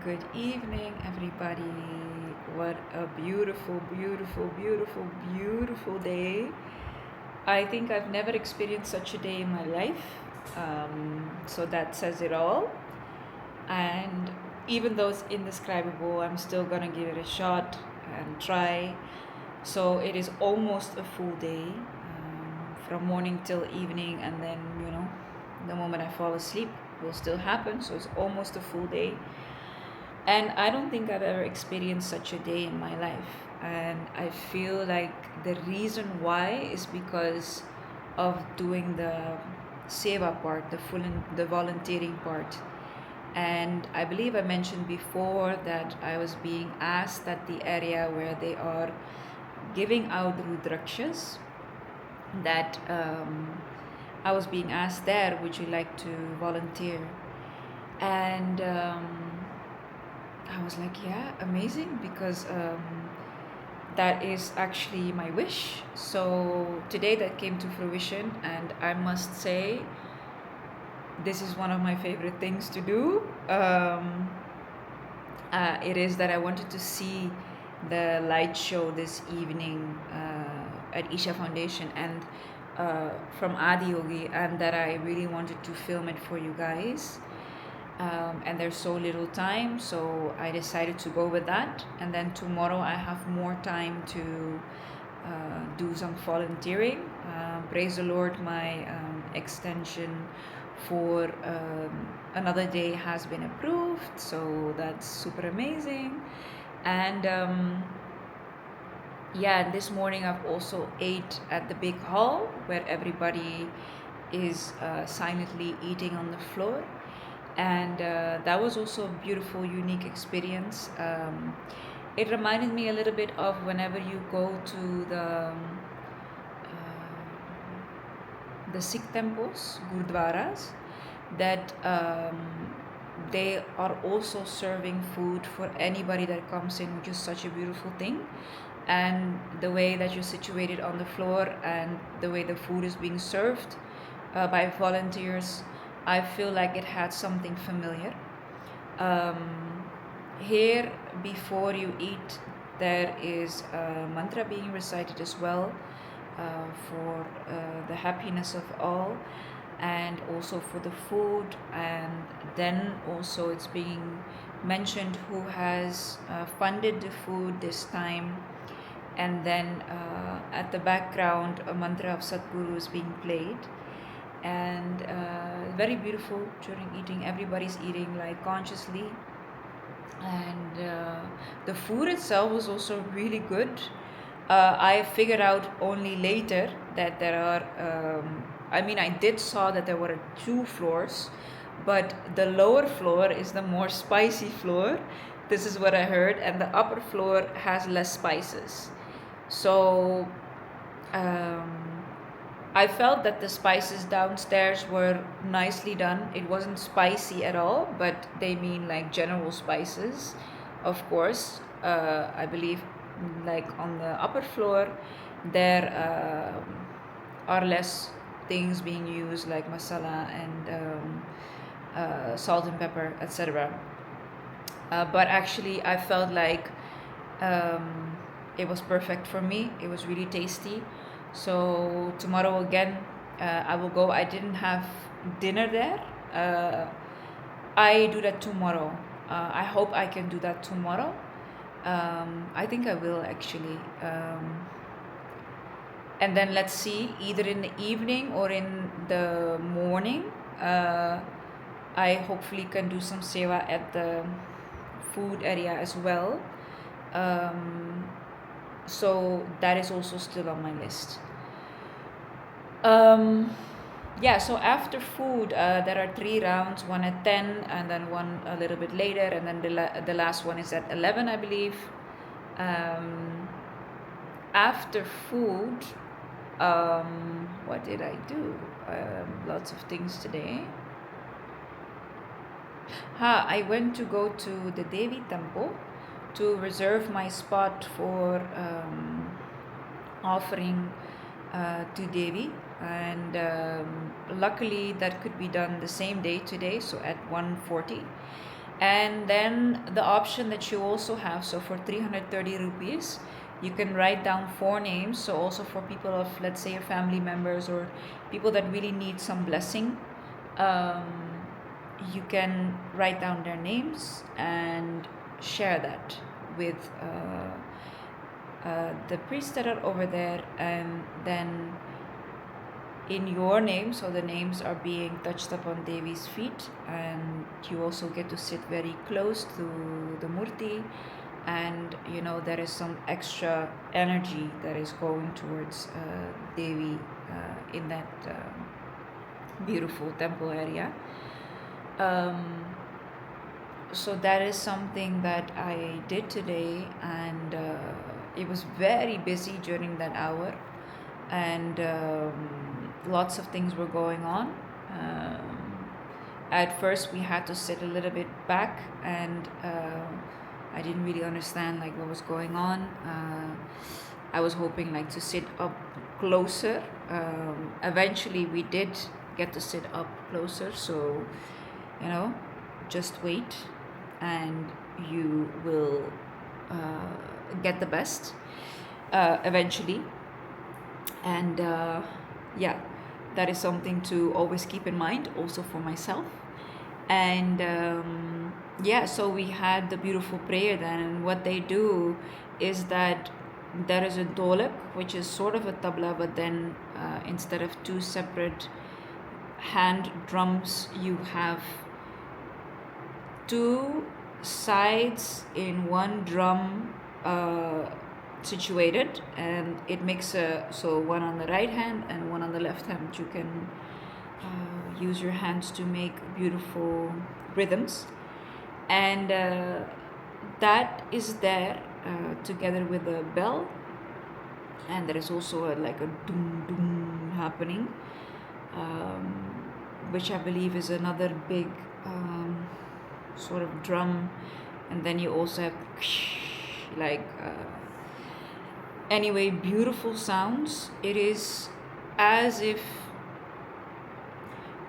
Good evening, everybody. What a beautiful, beautiful, beautiful, beautiful day. I think I've never experienced such a day in my life. So that says it all. And even though it's indescribable, I'm still gonna give it a shot and try. So it is almost a full day, from morning till evening, and then, the moment I fall asleep will still happen. So it's almost a full day. And I don't think I've ever experienced such a day in my life. And I feel like the reason why is because of doing the Seva part, the volunteering part. And I believe I mentioned before that I was being asked at the area where they are giving out Rudhrakshas, that I was being asked there, would you like to volunteer? And I was like, yeah, amazing, because that is actually my wish. So today that came to fruition, and I must say, this is one of my favorite things to do. It is that I wanted to see the light show this evening at Isha Foundation and from Adi Yogi, and that I really wanted to film it for you guys. And there's so little time, so I decided to go with that. And then tomorrow I have more time to do some volunteering. Praise the Lord, my extension for another day has been approved, so that's super amazing. And yeah, this morning I've also ate at the big hall where everybody is silently eating on the floor. And that was also a beautiful, unique experience. It reminded me a little bit of whenever you go to the Sikh temples, gurdwaras, that they are also serving food for anybody that comes in, which is such a beautiful thing. And the way that you're situated on the floor and the way the food is being served by volunteers, I feel like it had something familiar. Here, before you eat, there is a mantra being recited as well for the happiness of all, and also for the food. And then also it's being mentioned who has funded the food this time. And then at the background, a mantra of Sadhguru is being played. And very beautiful during eating. Everybody's eating like consciously. And the food itself was also really good. I figured out only later that there are, I did saw that there were 2 floors, but the lower floor is the more spicy floor. This is what I heard. And the upper floor has less spices. So I felt that the spices downstairs were nicely done. It wasn't spicy at all, but they mean like general spices, of course. I believe like on the upper floor, there are less things being used like masala and salt and pepper, etc. But actually, I felt like it was perfect for me. It was really tasty. So tomorrow again, I will go. I didn't have dinner there. I do that tomorrow. I hope I can do that tomorrow. I think I will actually. And then let's see, either in the evening or in the morning, I hopefully can do some seva at the food area as well. So that is also still on my list. Yeah, so after food, there are 3 rounds, one at 10 and then one a little bit later, and then the last one is at 11, I believe. After food, what did I do? Lots of things today. I went to go to the Devi temple to reserve my spot for offering to Devi, and luckily that could be done the same day today, so at 1:40. And then the option that you also have, so for 330 rupees, you can write down 4 names. So also for people of, let's say, your family members or people that really need some blessing, um, you can write down their names and share that with the priests that are over there. And then in your name, so the names are being touched upon Devi's feet, and you also get to sit very close to the Murti, and there is some extra energy that is going towards Devi in that beautiful temple area. So that is something that I did today, and it was very busy during that hour, and lots of things were going on. At first we had to sit a little bit back, and I didn't really understand like what was going on. I was hoping like to sit up closer. Eventually we did get to sit up closer, so just wait and you will get the best eventually. And yeah, that is something to always keep in mind also for myself. And yeah, so we had the beautiful prayer then, and what they do is that there is a dolak, which is sort of a tabla, but then instead of two separate hand drums, you have two sides in one drum situated, and it makes so one on the right hand and one on the left hand. You can use your hands to make beautiful rhythms, and that is there together with a bell, and there is also like a doom doom happening, which I believe is another big sort of drum. And then you also have like anyway, beautiful sounds. It is as if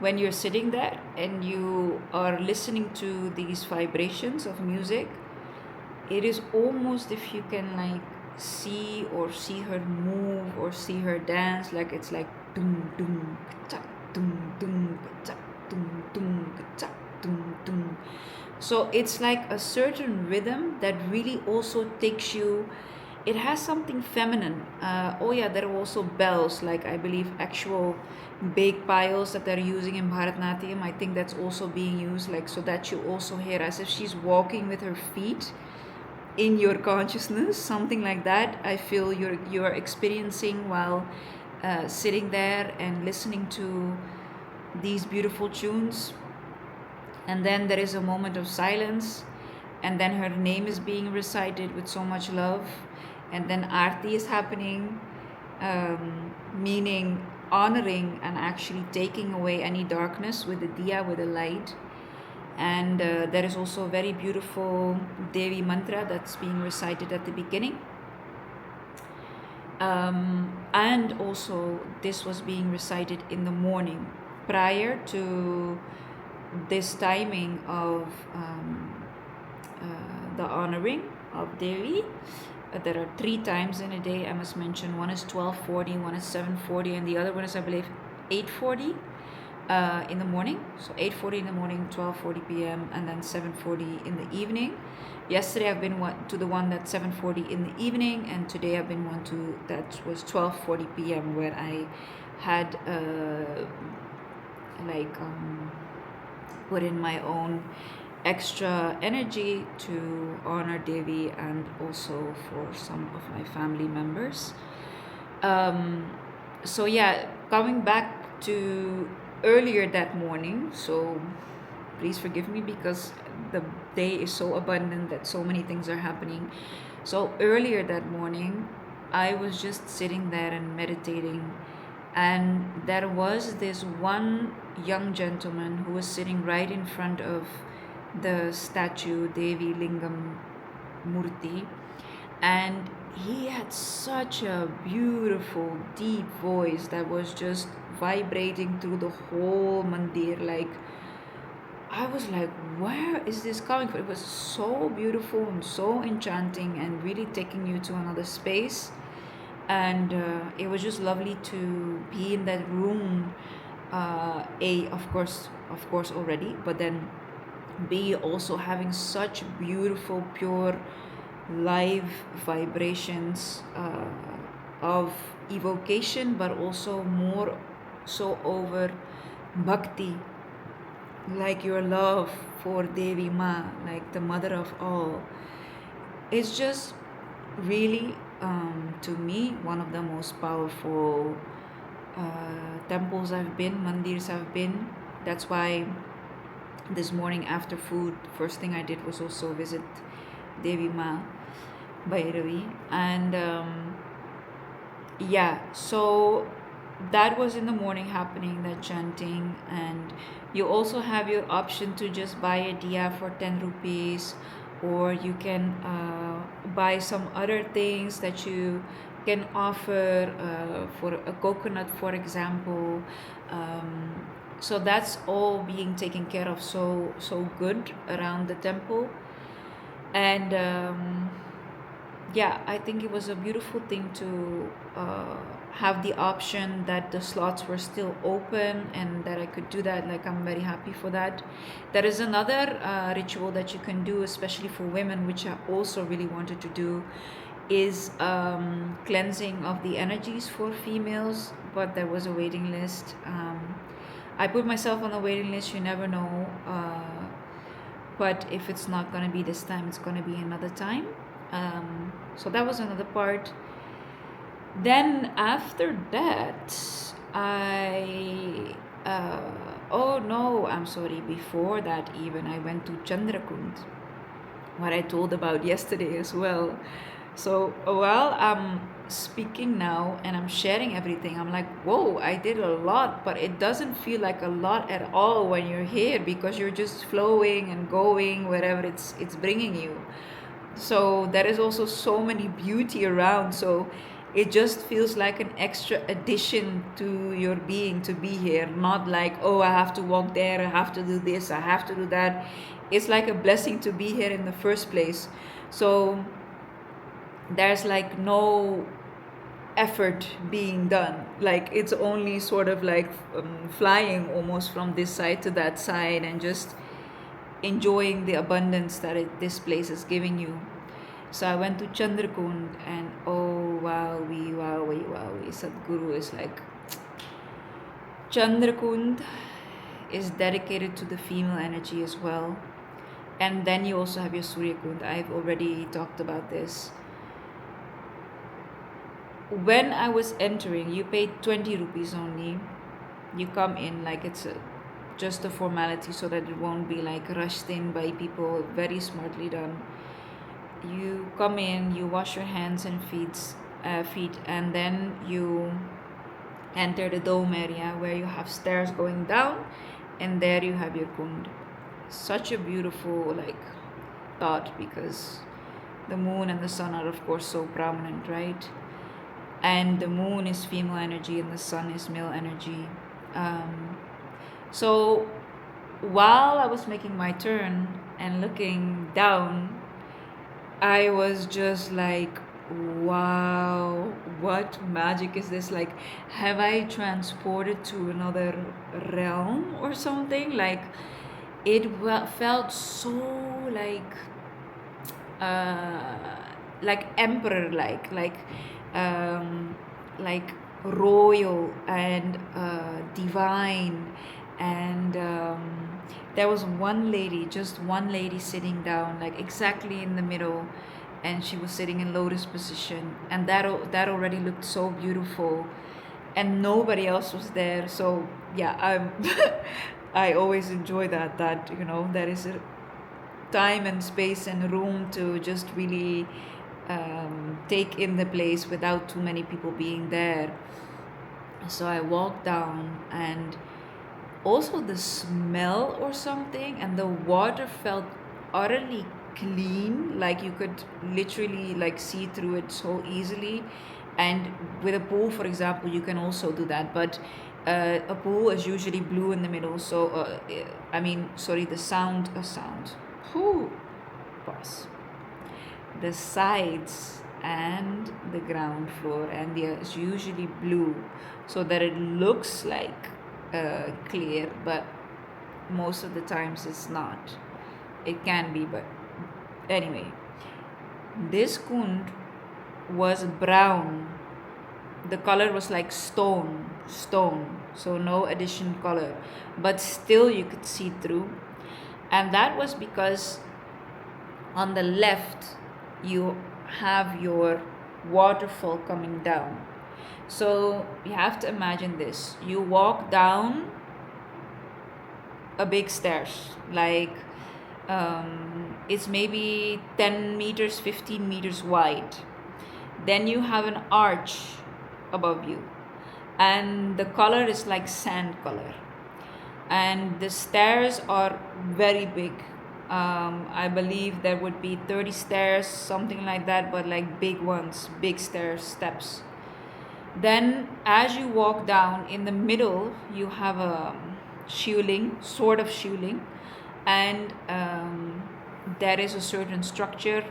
when you're sitting there and you are listening to these vibrations of music, it is almost if you can like see her move or see her dance, like it's like doom doom ka doom doom ka doom doom ka doom doom. So it's like a certain rhythm that really also takes you. It has something feminine. Oh yeah, there are also bells, like I believe actual big piles that they're using in Bharatanatyam. I think that's also being used, like so that you also hear as if she's walking with her feet in your consciousness, something like that. I feel you're experiencing while sitting there and listening to these beautiful tunes. And then there is a moment of silence, and then her name is being recited with so much love, and then Aarti is happening, meaning honoring and actually taking away any darkness with the diya, with the light. And there is also a very beautiful Devi mantra that's being recited at the beginning. And also this was being recited in the morning prior to this timing of the honoring of Devi. There are 3 times in a day, I must mention. One is 12:40, one is 7:40, and the other one is, I believe, 8:40 in the morning. So 8:40 in the morning, 12:40 p.m., and then 7:40 in the evening. Yesterday I've been to the one that's 7:40 in the evening, and today I've been one to that was 12:40 p.m. where I had put in my own extra energy to honor Devi and also for some of my family members. So yeah, coming back to earlier that morning, so please forgive me because the day is so abundant that so many things are happening. So earlier that morning, I was just sitting there and meditating, and there was this one young gentleman who was sitting right in front of the statue Devi Lingam Murti, and he had such a beautiful deep voice that was just vibrating through the whole mandir. Like I was like, where is this coming from? It was so beautiful and so enchanting and really taking you to another space. And it was just lovely to be in that room. Of course, already, but then B, also having such beautiful, pure, live vibrations of evocation, but also more so over bhakti, like your love for Devi Ma, like the mother of all. It's just really, to me, one of the most powerful temples I've been, mandirs I've been. That's why this morning after food, first thing I did was also visit Devi Ma, Bahairavi. And yeah, so that was in the morning happening, that chanting. And you also have your option to just buy a diya for 10 rupees, or you can buy some other things that you can offer for a coconut, for example. So that's all being taken care of so good around the temple. And yeah, I think it was a beautiful thing to have the option that the slots were still open and that I could do that. Like, I'm very happy for that. There is another ritual that you can do, especially for women, which I also really wanted to do, is cleansing of the energies for females, but there was a waiting list. I put myself on the waiting list, you never know. But if it's not going to be this time, it's going to be another time. So that was another part. Then after that, oh no, I'm sorry, before that even, I went to Chandrakund, what I told about yesterday as well. So while I'm speaking now and I'm sharing everything, I'm like, whoa, I did a lot, but it doesn't feel like a lot at all when you're here, because you're just flowing and going wherever it's bringing you. So there is also so many beauty around, so it just feels like an extra addition to your being to be here, not like, oh, I have to walk there, I have to do this, I have to do that. It's like a blessing to be here in the first place. So there's like no effort being done, like it's only sort of like flying almost from this side to that side and just enjoying the abundance that this place is giving you. So I went to Chandrakund, and oh wow, Sadhguru is like, Chandrakund is dedicated to the female energy as well. And then you also have your Surya Kund. I've already talked about this. When I was entering, you paid 20 rupees only. You come in like it's just a formality, so that it won't be like rushed in by people. Very smartly done. You come in, you wash your hands and feet, and then you enter the dome area where you have stairs going down, and there you have your kund. Such a beautiful thought, because the moon and the sun are of course so prominent, right? And the moon is female energy and the sun is male energy. So while I was making my turn and looking down, I was just like, wow, what magic is this? Like, have I transported to another realm or something? Like, it felt so like emperor like royal and divine. And there was just one lady sitting down, like exactly in the middle, and she was sitting in lotus position, and that already looked so beautiful, and nobody else was there. So yeah, I always enjoy that there is a time and space and room to just really take in the place without too many people being there. So I walked down, and also the smell or something, and the water felt utterly clean, like you could literally see through it so easily. And with a pool, for example, you can also do that, but A pool is usually blue in the middle, so the sound, a sound. Whew. Pause. The sides and the ground floor, and it's usually blue, so that it looks like clear, but most of the times it's not. It can be, but anyway, this kund was brown. The color was like stone, so no additional color, but still you could see through. And that was because on the left you have your waterfall coming down. So you have to imagine this. You walk down a big stairs, like it's maybe 10 meters, 15 meters wide. Then you have an arch above you, and the color is like sand color, and the stairs are very big. I believe there would be 30 stairs, something like that, but like big ones, big stairs, steps. Then as you walk down, in the middle you have a shivling, sort of shivling, and there is a certain structure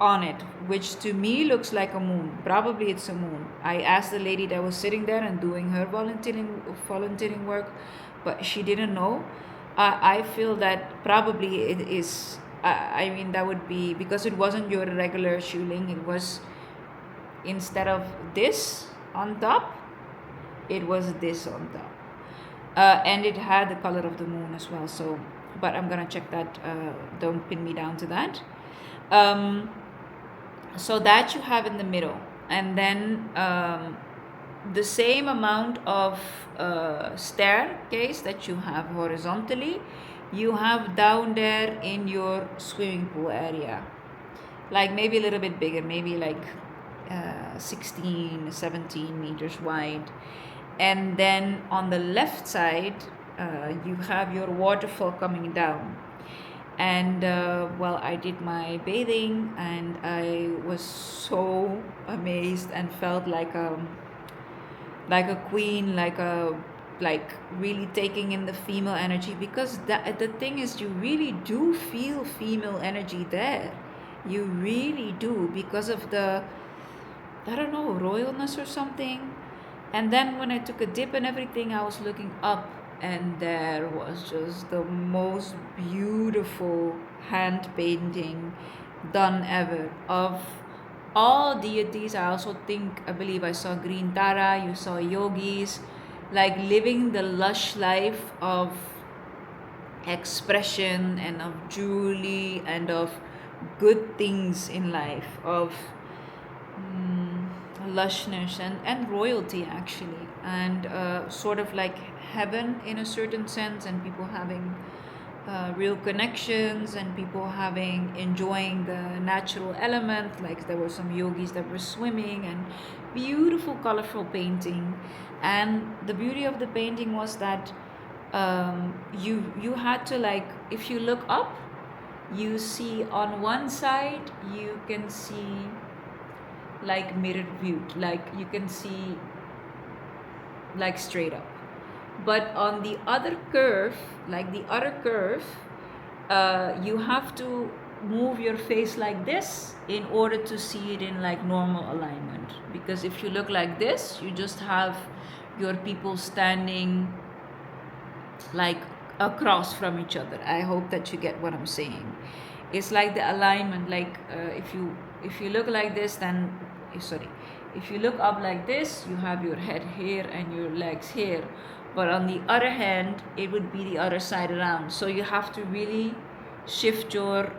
on it, which to me looks like a moon. Probably it's a moon. I asked the lady that was sitting there and doing her volunteering work, but she didn't know. I feel that probably it is. That would be because it wasn't your regular shivling. It was, instead of this on top, it was this on top, and it had the color of the moon as well. So, but I'm gonna check that. Don't pin me down to that. So that you have in the middle, and then the same amount of staircase that you have horizontally, you have down there in your swimming pool area, like maybe a little bit bigger, maybe like 16, 17 meters wide. And then on the left side, you have your waterfall coming down. And I did my bathing, and I was so amazed and felt like a queen, like really taking in the female energy, because the thing is, you really do feel female energy there. You really do, because of the, I don't know, royalness or something. And then when I took a dip and everything, I was looking up, and there was just the most beautiful hand painting done ever of all deities. I believe I saw Green Tara, you saw yogis, like living the lush life of expression and of jewelry and of good things in life, of lushness and royalty, actually, and sort of like heaven in a certain sense, and people having real connections, and people enjoying the natural element. Like there were some yogis that were swimming, and beautiful colorful painting. And the beauty of the painting was that you had to, like, if you look up, you see on one side, you can see like mirror view, like you can see like straight up, but on the other curve, you have to move your face like this in order to see it in like normal alignment, because if you look like this, you just have your people standing like across from each other. I hope that you get what I'm saying. It's like the alignment, like if you look like this, then if you look up like this, you have your head here and your legs here, but on the other hand, it would be the other side around. So you have to really shift your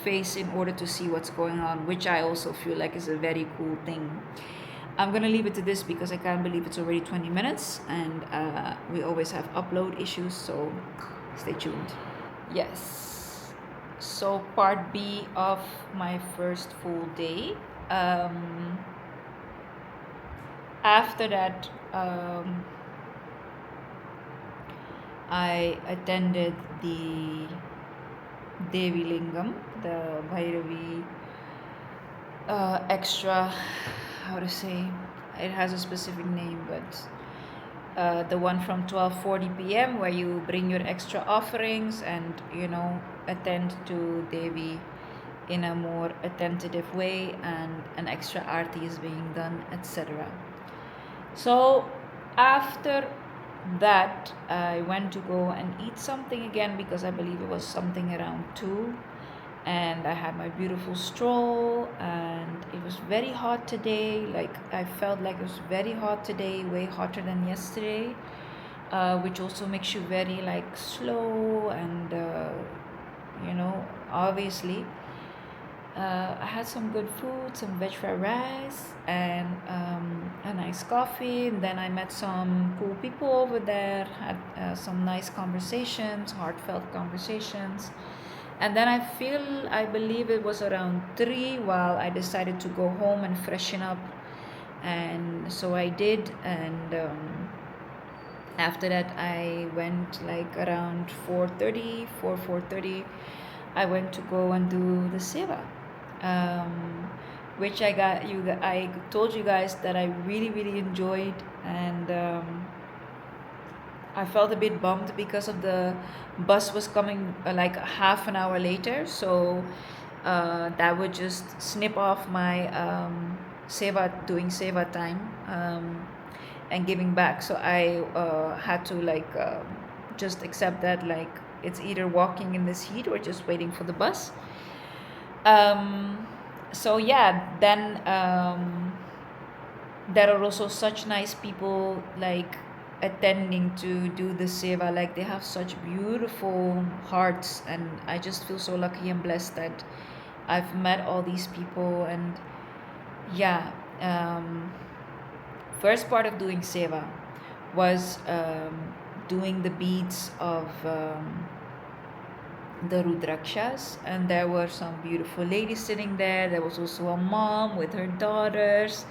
face in order to see what's going on, which I also feel like is a very cool thing. I'm gonna leave it to this because I can't believe it's already 20 minutes, and we always have upload issues, so stay tuned. Yes, so part B of my first full day. After that, I attended the Devi Lingam, the Bahairavi extra, how to say, it has a specific name, but the one from 12:40 p.m. where you bring your extra offerings and attend to Devi in a more attentive way, and an extra arti is being done, etc. So after that, I went to go and eat something again, because I believe it was something around 2, and I had my beautiful stroll, and it was very hot today. Like, I felt like it was very hot today, way hotter than yesterday, which also makes you very like slow, and obviously I had some good food, some veg fried rice, and a nice coffee. And then I met some cool people over there, had some nice conversations, heartfelt conversations. And then I believe it was around 3 while I decided to go home and freshen up. And so I did. And after that, I went like around 4:30. I went to go and do the Seva, which I told you guys that I really, really enjoyed. And I felt a bit bummed because of the bus was coming like half an hour later, so that would just snip off my doing seva time, and giving back. So I had to just accept that, like, it's either walking in this heat or just waiting for the bus. So yeah, then there are also such nice people like attending to do the seva. Like, they have such beautiful hearts, and I just feel so lucky and blessed that I've met all these people. And yeah, first part of doing seva was doing the beads of the Rudhrakshas, and there were some beautiful ladies sitting there. There was also a mom with her daughters,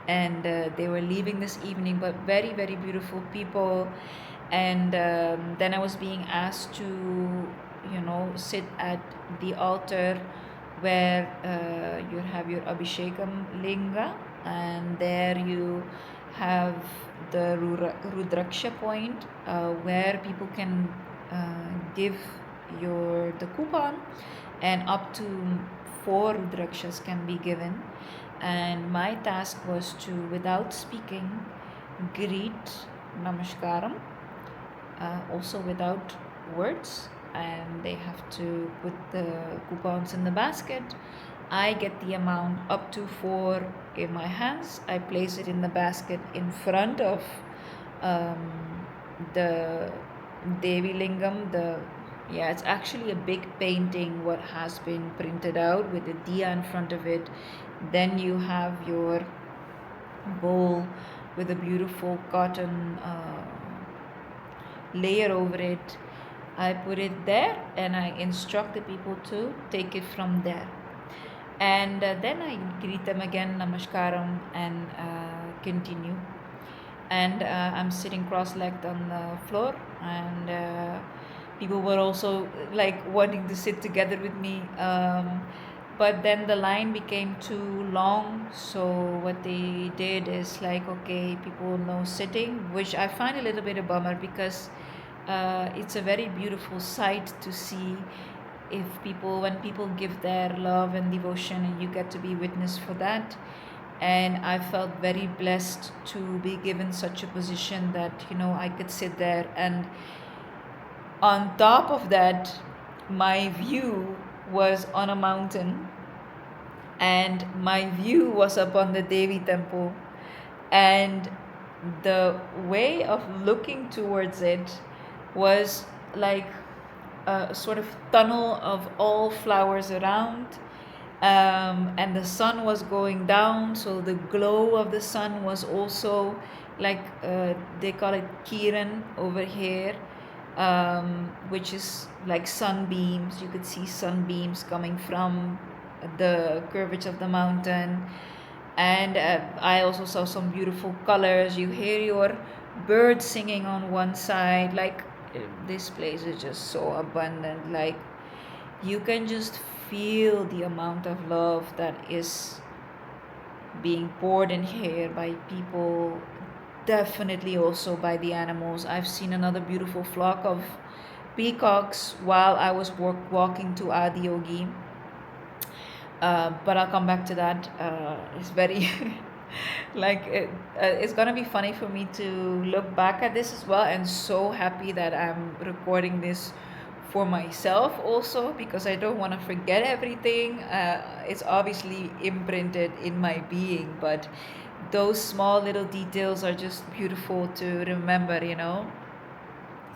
and they were leaving this evening, but very, very beautiful people. And then I was being asked to sit at the altar where you have your Abhishekam linga, and there you have the Rudhraksha point, where people can give the coupon, and up to 4 Rudrakshas can be given. And my task was to, without speaking, greet namaskaram, also without words, and they have to put the coupons in the basket. I get the amount up to 4 in my hands. I place it in the basket in front of the Devi Lingam. It's actually a big painting what has been printed out with the diya in front of it. Then you have your bowl with a beautiful cotton layer over it. I put it there, and I instruct the people to take it from there. And then I greet them again, namaskaram, and continue. And I'm sitting cross-legged on the floor, and people were also like wanting to sit together with me, but then the line became too long. So what they did is like, okay, people no sitting, which I find a little bit a bummer, because it's a very beautiful sight to see when people give their love and devotion, and you get to be witness for that. And I felt very blessed to be given such a position that I could sit there. And on top of that, my view was on a mountain, and my view was upon the Devi temple, and the way of looking towards it was like a sort of tunnel of all flowers around, and the sun was going down, so the glow of the sun was also like, they call it kiran over here, which is like sunbeams. You could see sunbeams coming from the curvature of the mountain. And I also saw some beautiful colors. You hear your birds singing on one side. Like, this place is just so abundant. Like, you can just feel the amount of love that is being poured in here by people definitely also by the animals. I've seen another beautiful flock of peacocks while I was walking to Adi Yogi. But I'll come back to that. It's very it's gonna be funny for me to look back at this as well, and so happy that I'm recording this for myself also, because I don't want to forget everything. It's obviously imprinted in my being, but those small little details are just beautiful to remember,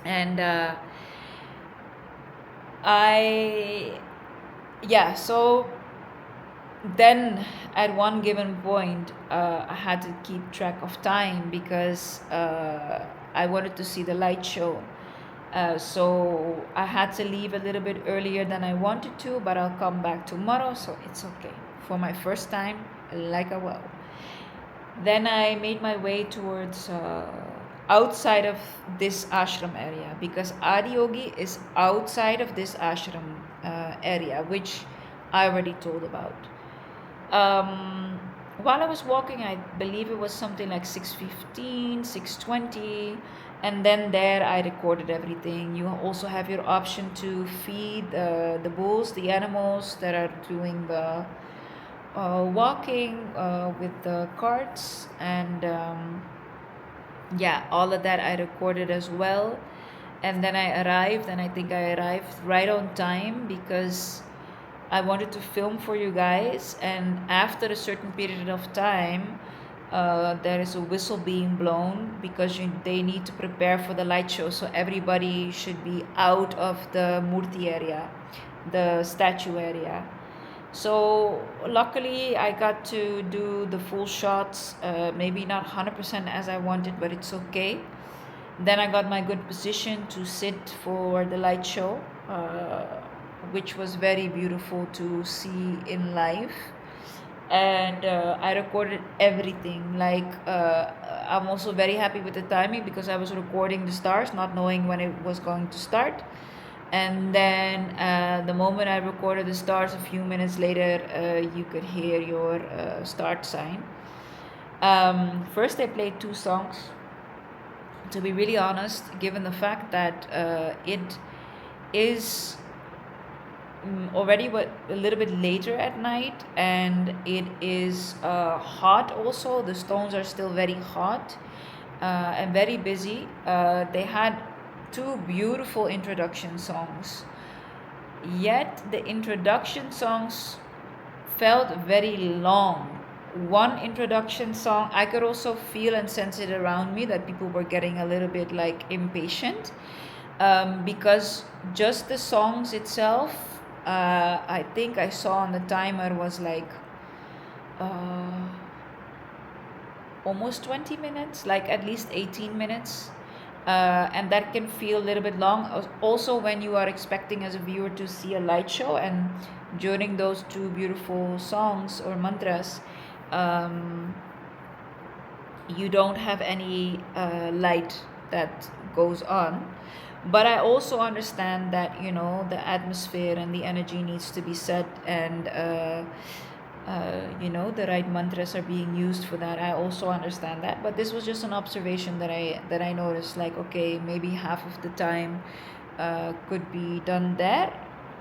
and I yeah, so then at one given point, I had to keep track of time because I wanted to see the light show. So I had to leave a little bit earlier than I wanted to, but I'll come back tomorrow, so it's okay. For my first time, like a well. Then I made my way towards outside of this ashram area, because Adi Yogi is outside of this ashram area, which I already told about. While I was walking, I believe it was something like 6:15, 6:20, and then there I recorded everything. You also have your option to feed the bulls, the animals that are doing the walking with the carts, and yeah, all of that I recorded as well. And then I arrived, and I think I arrived right on time because I wanted to film for you guys. And after a certain period of time, there is a whistle being blown because they need to prepare for the light show. So everybody should be out of the murti area, the statue area. So luckily I got to do the full shots, maybe not 100% as I wanted, but it's okay. Then I got my good position to sit for the light show, which was very beautiful to see in live. And I recorded everything. I'm also very happy with the timing because I was recording the stars, not knowing when it was going to start. And then the moment I recorded the stars, a few minutes later, you could hear your start sign. First, I played 2 songs. To be really honest, given the fact that it is already a little bit later at night, and it is hot also. The stones are still very hot and very busy. They had 2 beautiful introduction songs, yet the introduction songs felt very long. One introduction song, I could also feel and sense it around me that people were getting a little bit impatient, because just the songs itself, I think I saw on the timer was almost 20 minutes, at least 18 minutes. And that can feel a little bit long. Also, when you are expecting as a viewer to see a light show, and during those 2 beautiful songs or mantras, you don't have any light that goes on. But I also understand that the atmosphere and the energy needs to be set, and the right mantras are being used for that. I also understand that, but this was just an observation that I noticed. Okay, maybe half of the time could be done there.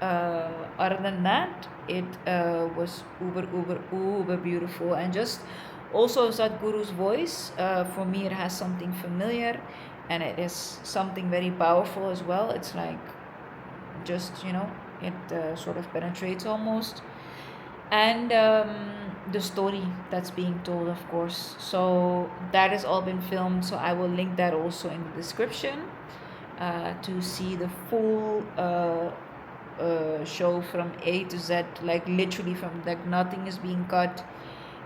Other than that, it was uber beautiful, and just also Sadhguru's voice. For me, it has something familiar, and it is something very powerful as well. It's just it sort of penetrates almost. And the story that's being told, of course. So that has all been filmed, so I will link that also in the description to see the full show from A to Z, literally from nothing is being cut.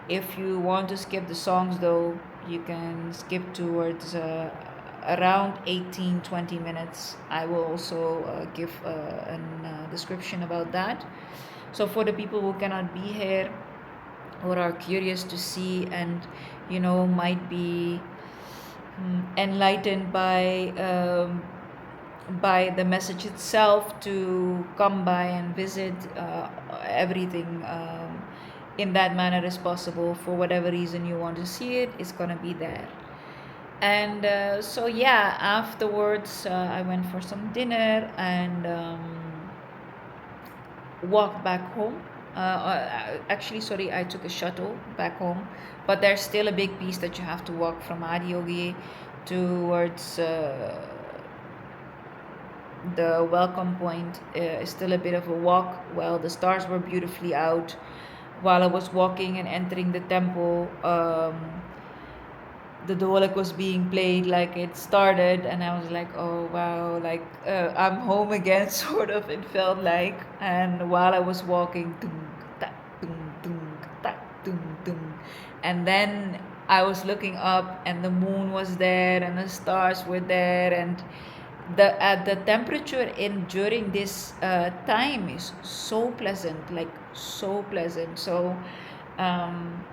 If you want to skip the songs though, you can skip towards around 18-20 minutes. I will also give a description about that. So for the people who cannot be here or are curious to see, and might be enlightened by the message itself, to come by and visit, everything in that manner is possible. For whatever reason you want to see it, it's gonna be there. And so yeah, afterwards I went for some dinner and walked back home. Actually, sorry, I took a shuttle back home, but there's still a big piece that you have to walk from Adi Yogi towards the welcome point. Is still a bit of a walk. Well, the stars were beautifully out while I was walking and entering the temple. The dholak was being played, like it started, and I was like, oh wow, like I'm home again, sort of, it felt like. And while I was walking, tung, tak, tung, tung, tak, tung, tung. And then I was looking up and the moon was there and the stars were there, and the temperature in during this time is so pleasant, like so pleasant. So um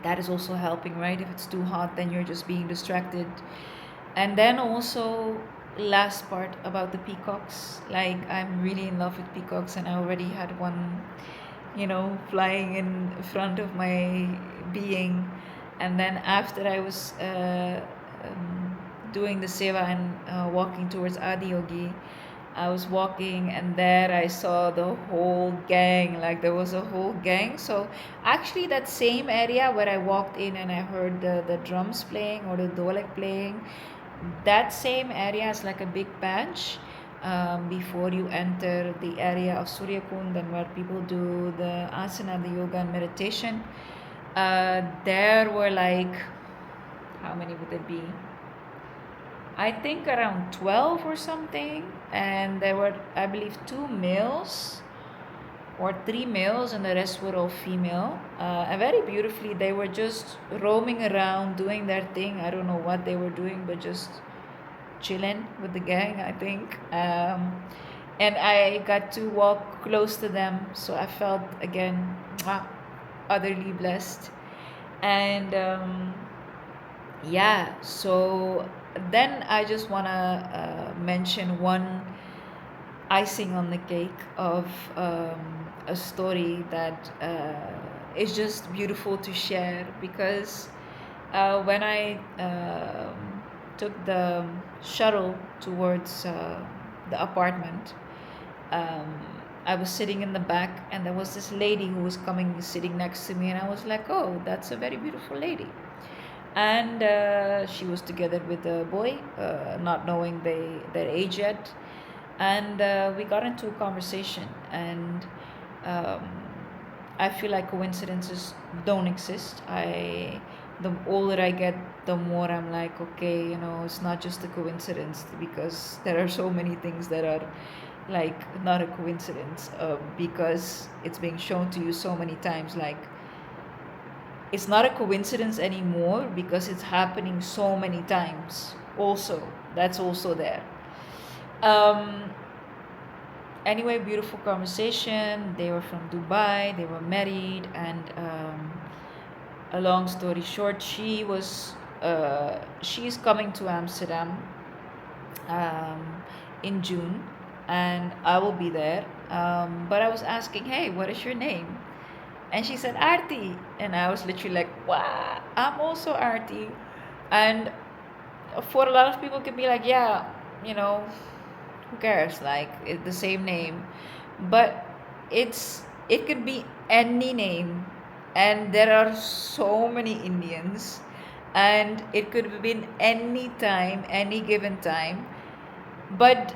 that is also helping, right? If it's too hot, then you're just being distracted. And then also, last part about the peacocks, like I'm really in love with peacocks, and I already had one, flying in front of my being. And then after I was doing the seva and walking towards Adi Yogi, I was walking and there I saw the whole gang, like there was a whole gang. So actually that same area where I walked in and I heard the drums playing or the dholak playing, that same area is like a big bench before you enter the area of Suryakund and where people do the asana, the yoga and meditation. There were like, how many would there be? I think around 12 or something, and there were, I believe, two males or three males, and the rest were all female. And very beautifully, they were just roaming around doing their thing. I don't know what they were doing, but just chilling with the gang, I think. And I got to walk close to them, so I felt again utterly blessed. And yeah, so then I just want to mention one icing on the cake of a story that is just beautiful to share, because when I took the shuttle towards the apartment, I was sitting in the back and there was this lady who was coming sitting next to me, and I was like, oh, that's a very beautiful lady. And she was together with a boy, not knowing their age yet. And we got into a conversation, and um, I feel like coincidences don't exist. The older I get, the more I'm like, okay, it's not just a coincidence, because there are so many things that are like not a coincidence, because it's being shown to you so many times. Like, it's not a coincidence anymore because it's happening so many times. Also, that's also there. Anyway, beautiful conversation. They were from Dubai, they were married, and a long story short, she's coming to Amsterdam in June, and I will be there. But I was asking, hey, what is your name? And she said, Arti. And I was literally like, wow, I'm also Arti. And for a lot of people, could be like, yeah, who cares? Like, it's the same name. But it could be any name. And there are so many Indians. And it could have been any time, any given time. But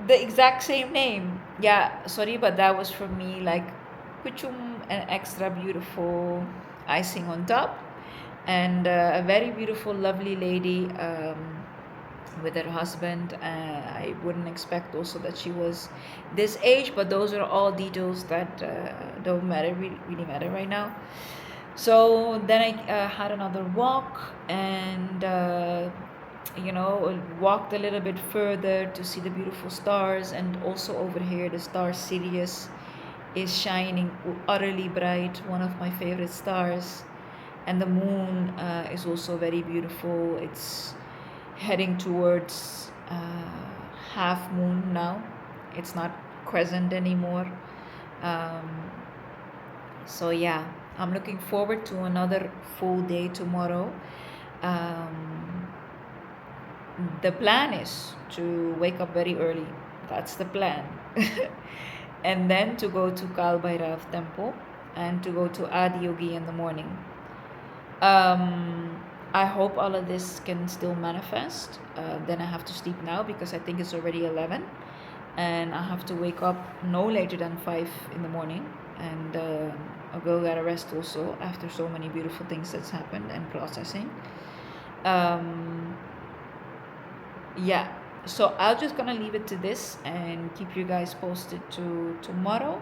the exact same name. Yeah, sorry, but that was for me like kuchum, an extra beautiful icing on top, and a very beautiful, lovely lady with her husband. I wouldn't expect also that she was this age, but those are all details that don't matter, really matter right now. So then I had another walk, and walked a little bit further to see the beautiful stars. And also over here, the star Sirius is shining utterly bright, one of my favorite stars. And the moon is also very beautiful. It's heading towards half moon now. It's not crescent anymore. So yeah, I'm looking forward to another full day tomorrow. the plan is to wake up very early. That's the plan. And then to go to Kal Bhairav temple and to go to Adi Yogi in the morning. I hope all of this can still manifest. Then I have to sleep now because I think it's already 11 and I have to wake up no later than 5 in the morning, and I'll go get a rest also after so many beautiful things that's happened and processing. Um, yeah, so I'm just gonna leave it to this and keep you guys posted to tomorrow.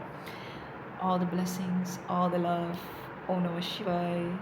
All the blessings, all the love. Om Namah Shivaya.